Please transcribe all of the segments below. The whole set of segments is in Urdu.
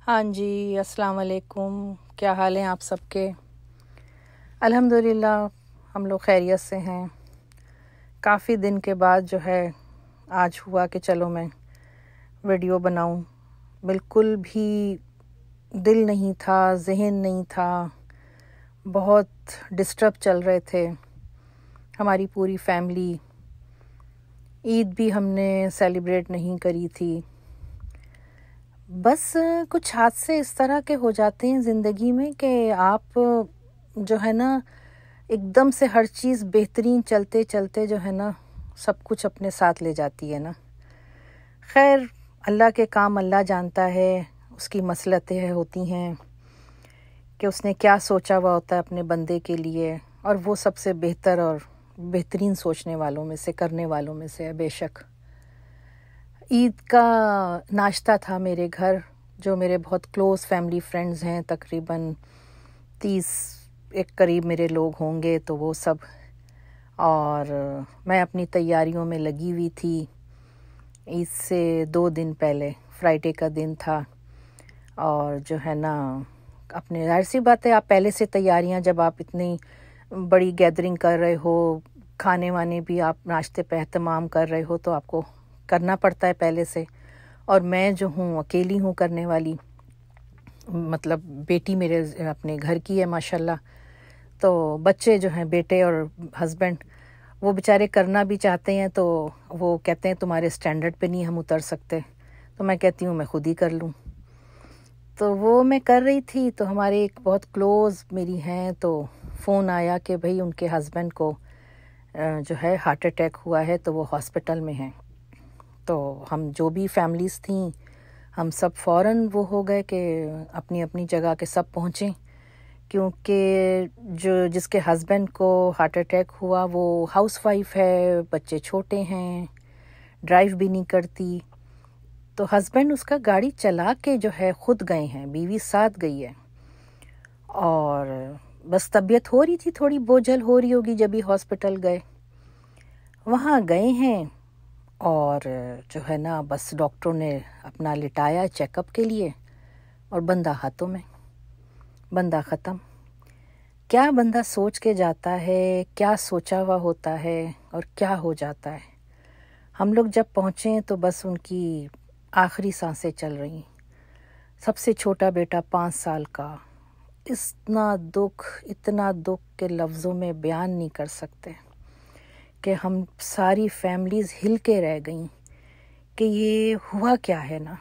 ہاں جی، السلام علیکم۔ کیا حال ہیں آپ سب کے؟ الحمدللہ ہم لوگ خیریت سے ہیں۔ کافی دن کے بعد جو ہے آج ہوا کہ چلو میں ویڈیو بناؤں۔ بالکل بھی دل نہیں تھا، ذہن نہیں تھا، بہت ڈسٹرب چل رہے تھے ہماری پوری فیملی۔ عید بھی ہم نے سیلیبریٹ نہیں کری تھی۔ بس کچھ حادثے اس طرح کے ہو جاتے ہیں زندگی میں کہ آپ جو ہے نا ایک دم سے ہر چیز بہترین چلتے چلتے جو ہے نا سب کچھ اپنے ساتھ لے جاتی ہے نا۔ خیر، اللہ کے کام اللہ جانتا ہے، اس کی مصلحتیں ہوتی ہیں کہ اس نے کیا سوچا ہوا ہوتا ہے اپنے بندے کے لیے، اور وہ سب سے بہتر اور بہترین سوچنے والوں میں سے، کرنے والوں میں سے ہے بے شک۔ عید کا ناشتہ تھا میرے گھر، جو میرے بہت کلوز فیملی فرینڈز ہیں، تقریباً 30 ایک قریب میرے لوگ ہوں گے، تو وہ سب، اور میں اپنی تیاریوں میں لگی ہوئی تھی۔ عید سے 2 دن پہلے فرائیڈے کا دن تھا، اور جو ہے نا اپنے ظاہر سی بات ہے، آپ پہلے سے تیاریاں، جب آپ اتنی بڑی گیدرنگ کر رہے ہو، کھانے وانے بھی آپ ناشتے پہ اہتمام کر رہے ہو، تو آپ کو کرنا پڑتا ہے پہلے سے۔ اور میں جو ہوں اکیلی ہوں کرنے والی، مطلب بیٹی میرے اپنے گھر کی ہے ماشاءاللہ، تو بچے جو ہیں بیٹے اور ہسبینڈ وہ بیچارے کرنا بھی چاہتے ہیں، تو وہ کہتے ہیں تمہارے سٹینڈرڈ پہ نہیں ہم اتر سکتے، تو میں کہتی ہوں میں خود ہی کر لوں۔ تو وہ میں کر رہی تھی، تو ہمارے ایک بہت کلوز میری ہیں، تو فون آیا کہ بھئی ان کے ہسبینڈ کو جو ہے ہارٹ اٹیک ہوا ہے، تو وہ ہاسپٹل میں ہیں۔ تو ہم جو بھی فیملیز تھیں ہم سب فوراً وہ ہو گئے کہ اپنی اپنی جگہ کے سب پہنچیں، کیونکہ جس کے ہسبینڈ کو ہارٹ اٹیک ہوا وہ ہاؤس وائف ہے، بچے چھوٹے ہیں، ڈرائیو بھی نہیں کرتی، تو ہسبینڈ اس کا گاڑی چلا کے جو ہے خود گئے ہیں، بیوی ساتھ گئی ہے، اور بس طبیعت ہو رہی تھی، تھوڑی بوجھل ہو رہی ہوگی جب ہی ہاسپٹل گئے۔ وہاں گئے ہیں اور جو ہے نا بس ڈاکٹروں نے اپنا لٹایا چیک اپ کے لیے، اور بندہ ہاتھوں میں، بندہ ختم۔ کیا بندہ سوچ کے جاتا ہے، کیا سوچا ہوا ہوتا ہے، اور کیا ہو جاتا ہے۔ ہم لوگ جب پہنچے تو بس ان کی آخری سانسیں چل رہی، سب سے چھوٹا بیٹا 5 سال کا۔ اتنا دکھ کہ لفظوں میں بیان نہیں کر سکتے، کہ ہم ساری فیملیز ہل کے رہ گئیں کہ یہ ہوا کیا ہے نا۔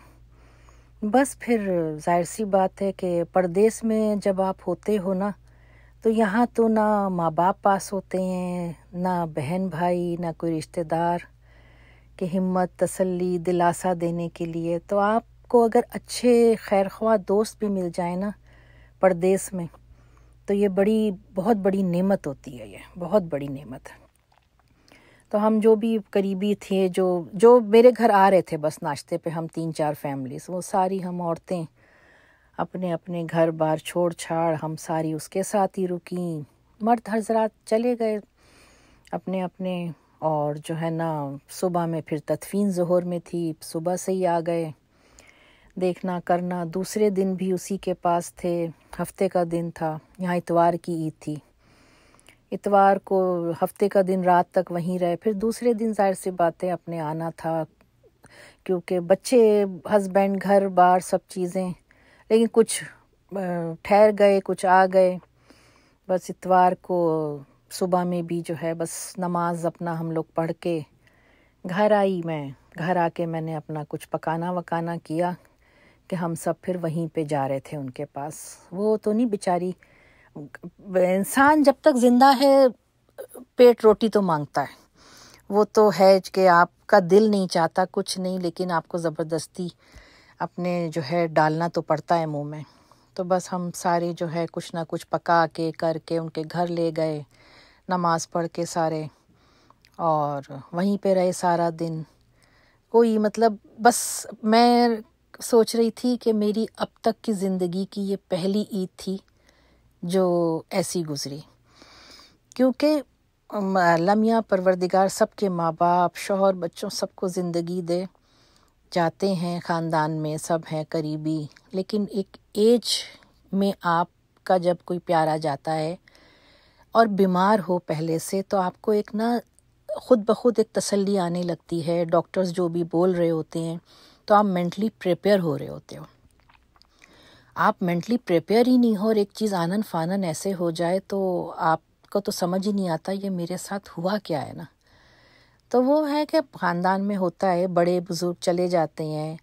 بس پھر ظاہر سی بات ہے کہ پردیس میں جب آپ ہوتے ہو نا، تو یہاں تو نہ ماں باپ پاس ہوتے ہیں، نہ بہن بھائی، نہ کوئی رشتہ دار کہ ہمت، تسلی، دلاسا دینے کے لیے۔ تو آپ کو اگر اچھے خیرخواہ دوست بھی مل جائیں نا پردیس میں، تو یہ بہت بڑی نعمت ہوتی ہے، یہ بہت بڑی نعمت ہے۔ تو ہم جو بھی قریبی تھے، جو میرے گھر آ رہے تھے بس ناشتے پہ، ہم 3-4 فیملیز، وہ ساری ہم عورتیں اپنے اپنے گھر بار چھوڑ چھاڑ ہم ساری اس کے ساتھ ہی رکیں، مرد حضرات چلے گئے اپنے اپنے، اور جو ہے نا صبح میں پھر تدفین ظہر میں تھی، صبح سے ہی آ گئے دیکھنا کرنا۔ دوسرے دن بھی اسی کے پاس تھے، ہفتے کا دن تھا، یہاں اتوار کی عید تھی، اتوار کو ہفتے کا دن رات تک وہیں رہے، پھر دوسرے دن ظاہر سی باتیں اپنے آنا تھا، کیونکہ بچے، ہسبینڈ، گھر بار سب چیزیں، لیکن کچھ ٹھہر گئے، کچھ آ گئے۔ بس اتوار کو صبح میں بھی جو ہے بس نماز اپنا ہم لوگ پڑھ کے گھر آئی، میں گھر آ کے میں نے اپنا کچھ پکانا وکانا کیا کہ ہم سب پھر وہیں پہ جا رہے تھے ان کے پاس۔ وہ تو نہیں بیچاری، انسان جب تک زندہ ہے پیٹ روٹی تو مانگتا ہے، وہ تو ہے کہ آپ کا دل نہیں چاہتا کچھ نہیں، لیکن آپ کو زبردستی اپنے جو ہے ڈالنا تو پڑتا ہے منہ میں۔ تو بس ہم سارے جو ہے کچھ نہ کچھ پکا کے کر کے ان کے گھر لے گئے، نماز پڑھ کے سارے، اور وہیں پہ رہے سارا دن۔ کوئی مطلب بس میں سوچ رہی تھی کہ میری اب تک کی زندگی کی یہ پہلی عید تھی جو ایسی گزری، کیونکہ اللہ میاں پروردگار سب کے ماں باپ، شوہر، بچوں، سب کو زندگی دے، جاتے ہیں خاندان میں سب ہیں قریبی، لیکن ایک ایج میں آپ کا جب کوئی پیارا جاتا ہے اور بیمار ہو پہلے سے، تو آپ کو ایک نا خود بخود ایک تسلی آنے لگتی ہے. ڈاکٹرز جو بھی بول رہے ہوتے ہیں تو آپ مینٹلی پریپیئر ہو رہے ہوتے ہو. آپ مینٹلی پریپیئر ہی نہیں ہو اور ایک چیز آنن فانن ایسے ہو جائے تو آپ کو تو سمجھ ہی نہیں آتا یہ میرے ساتھ ہوا کیا ہے نا. تو وہ ہے کہ خاندان میں ہوتا ہے، بڑے بزرگ چلے جاتے ہیں،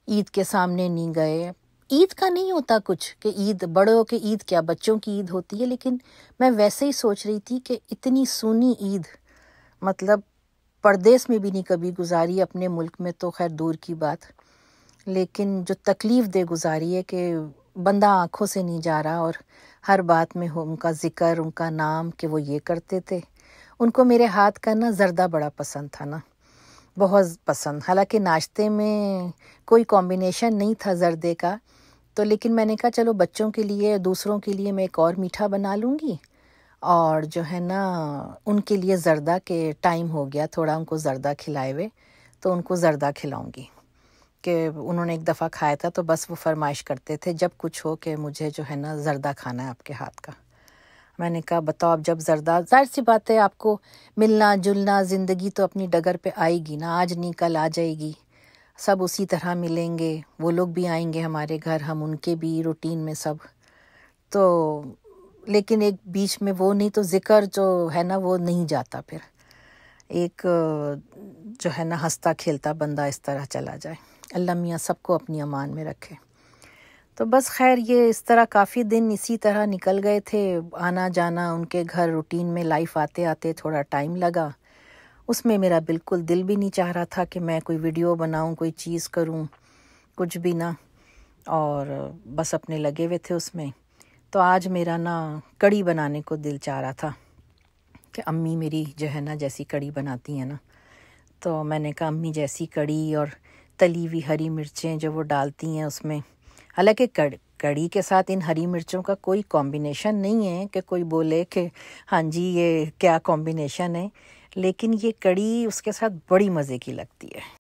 عید کے سامنے نہیں گئے. عید کا نہیں ہوتا کچھ کہ عید بڑوں کے عید کیا، بچوں کی عید ہوتی ہے. لیکن میں ویسے ہی سوچ رہی تھی کہ اتنی سونی عید مطلب پردیس میں بھی نہیں کبھی گزاری، اپنے ملک میں تو خیر دور کی بات، لیکن جو تکلیف دہ گزاری ہے کہ بندہ آنکھوں سے نہیں جا رہا. اور ہر بات میں ان کا ذکر، ان کا نام، کہ وہ یہ کرتے تھے. ان کو میرے ہاتھ کا نا زردہ بڑا پسند تھا نا، بہت پسند. حالانکہ ناشتے میں کوئی کمبینیشن نہیں تھا زردے کا، تو لیکن میں نے کہا چلو بچوں کے لیے، دوسروں کے لیے میں ایک اور میٹھا بنا لوں گی، اور جو ہے نا ان کے لیے زردہ کے ٹائم ہو گیا تھوڑا ان کو زردہ کھلائے ہوئے، تو ان کو زردہ کھلاؤں گی. کہ انہوں نے ایک دفعہ کھایا تھا تو بس وہ فرمائش کرتے تھے جب کچھ ہو کہ مجھے جو ہے نا زردہ کھانا ہے آپ کے ہاتھ کا. میں نے کہا بتاؤ اب جب زردہ، ظاہر سی بات ہے آپ کو ملنا جلنا، زندگی تو اپنی ڈگر پہ آئے گی نا، آج نہیں کل آ جائے گی. سب اسی طرح ملیں گے، وہ لوگ بھی آئیں گے ہمارے گھر، ہم ان کے بھی روٹین میں سب. تو لیکن ایک بیچ میں وہ نہیں، تو ذکر جو ہے نا وہ نہیں جاتا. پھر ایک جو ہے نا ہنستا کھیلتا بندہ اس طرح چلا جائے. اللہ میاں سب کو اپنی امان میں رکھے. تو بس خیر یہ اس طرح کافی دن اسی طرح نکل گئے تھے، آنا جانا ان کے گھر، روٹین میں لائف آتے آتے تھوڑا ٹائم لگا. اس میں میرا بالکل دل بھی نہیں چاہ رہا تھا کہ میں کوئی ویڈیو بناؤں، کوئی چیز کروں، کچھ بھی نہ، اور بس اپنے لگے ہوئے تھے اس میں. تو آج میرا نا کڑی بنانے کو دل چاہ رہا تھا کہ امی میری جو ہے نا جیسی کڑی بناتی ہیں نا، تو میں نے کہا امی جیسی کڑی، اور تلی ہوئی ہری مرچیں جو وہ ڈالتی ہیں اس میں. حالانکہ کڑی کے ساتھ ان ہری مرچوں کا کوئی کمبینیشن نہیں ہے کہ کوئی بولے کہ ہاں جی یہ کیا کمبینیشن ہے، لیکن یہ کڑی اس کے ساتھ بڑی مزے کی لگتی ہے.